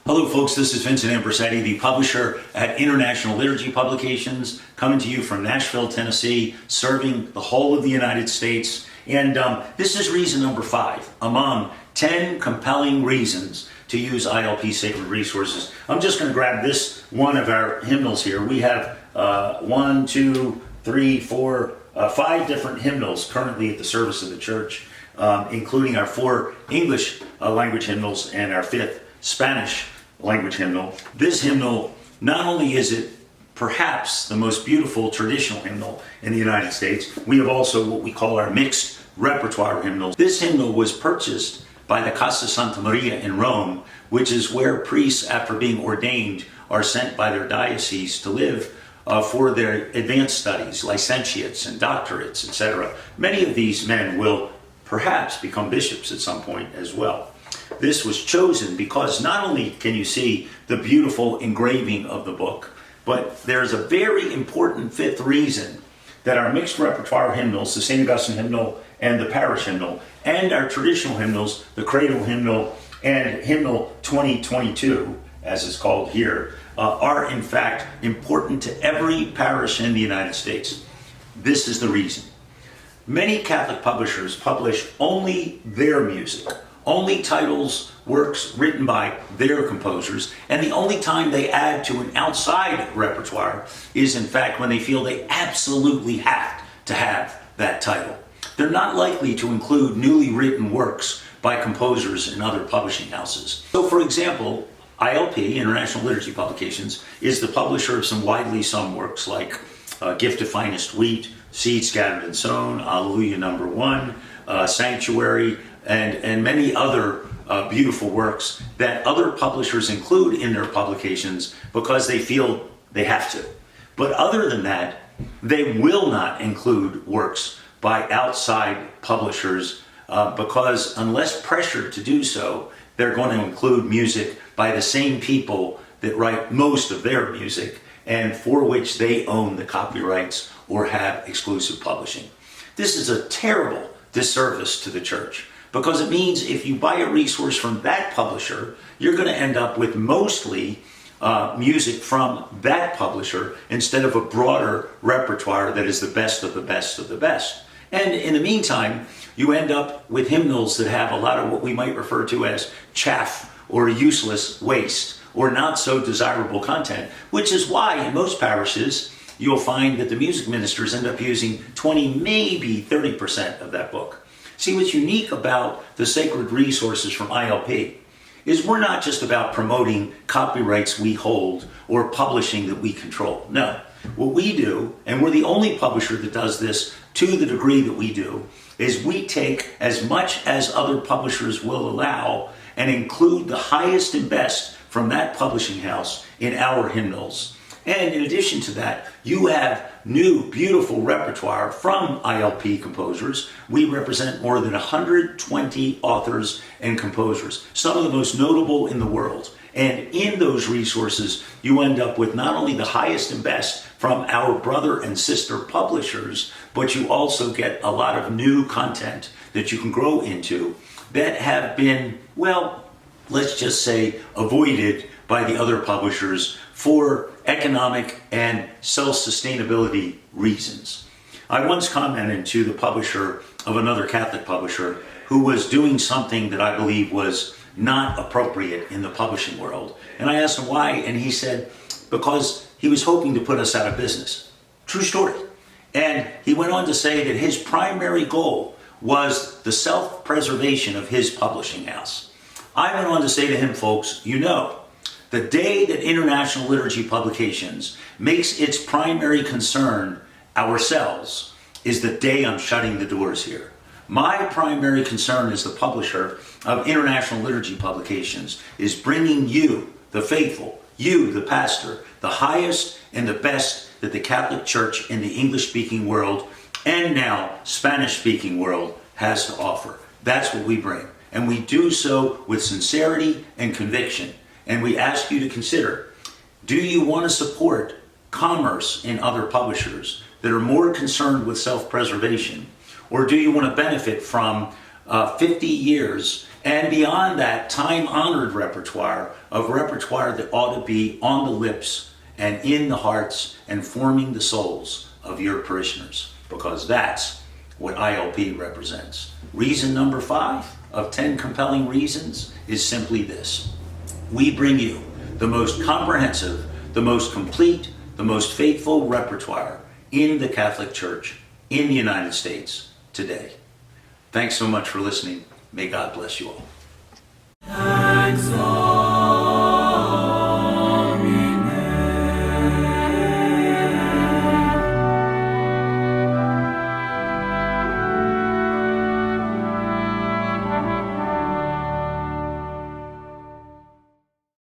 Hello folks, this is Vincent Ambrosetti, the publisher at International Liturgy Publications, coming to you from Nashville, Tennessee, serving the whole of the United States. And this is reason number 5 among 10 compelling reasons to use ILP sacred resources. I'm just going to grab this one of our hymnals here. We have 5 different hymnals currently at the service of the church, including our 4 English language hymnals and our 5th Spanish language hymnal. This hymnal, not only is it perhaps the most beautiful traditional hymnal in the United States, we have also what we call our mixed repertoire hymnals. This hymnal was purchased by the Casa Santa Maria in Rome, which is where priests, after being ordained, are sent by their diocese to live for their advanced studies, licentiates and doctorates, etc. Many of these men will perhaps become bishops at some point as well. This was chosen because not only can you see the beautiful engraving of the book, but there's a very important 5th reason that our mixed repertoire hymnals, the St. Augustine hymnal and the parish hymnal, and our traditional hymnals, the cradle hymnal and hymnal 2022, as it's called here, are in fact important to every parish in the United States. This is the reason. Many Catholic publishers publish only their music, only titles, works written by their composers, and the only time they add to an outside repertoire is in fact when they feel they absolutely have to have that title. They're not likely to include newly written works by composers in other publishing houses. So for example, ILP, International Liturgy Publications, is the publisher of some widely sung works like Gift of Finest Wheat, Seed Scattered and Sown, Alleluia Number 1, Sanctuary, and many other beautiful works that other publishers include in their publications because they feel they have to. But other than that, they will not include works by outside publishers because unless pressured to do so, they're going to include music by the same people that write most of their music and for which they own the copyrights or have exclusive publishing. This is a terrible disservice to the church, because it means if you buy a resource from that publisher, you're going to end up with mostly music from that publisher instead of a broader repertoire that is the best of the best of the best. And in the meantime, you end up with hymnals that have a lot of what we might refer to as chaff or useless waste or not so desirable content, which is why in most parishes you'll find that the music ministers end up using 20, maybe 30% of that book. See, what's unique about the sacred resources from ILP is we're not just about promoting copyrights we hold or publishing that we control. No, what we do, and we're the only publisher that does this to the degree that we do, is we take as much as other publishers will allow and include the highest and best from that publishing house in our hymnals. And in addition to that, you have new, beautiful repertoire from ILP composers. We represent more than 120 authors and composers, some of the most notable in the world. And in those resources, you end up with not only the highest and best from our brother and sister publishers, but you also get a lot of new content that you can grow into that have been, well, let's just say, avoided by the other publishers for economic and self-sustainability reasons. I once commented to the publisher of another Catholic publisher who was doing something that I believe was not appropriate in the publishing world. And I asked him why, and he said, because he was hoping to put us out of business. True story. And he went on to say that his primary goal was the self-preservation of his publishing house. I went on to say to him, folks, you know, the day that International Liturgy Publications makes its primary concern ourselves is the day I'm shutting the doors here. My primary concern as the publisher of International Liturgy Publications is bringing you, the faithful, you, the pastor, the highest and the best that the Catholic Church in the English-speaking world and now Spanish-speaking world has to offer. That's what we bring. And we do so with sincerity and conviction. And we ask you to consider, do you want to support commerce in other publishers that are more concerned with self-preservation? Or do you want to benefit from 50 years And beyond that, time-honored repertoire that ought to be on the lips and in the hearts and forming the souls of your parishioners, because that's what ILP represents. Reason number 5 of 10 compelling reasons is simply this. We bring you the most comprehensive, the most complete, the most faithful repertoire in the Catholic Church in the United States today. Thanks so much for listening. May God bless you all.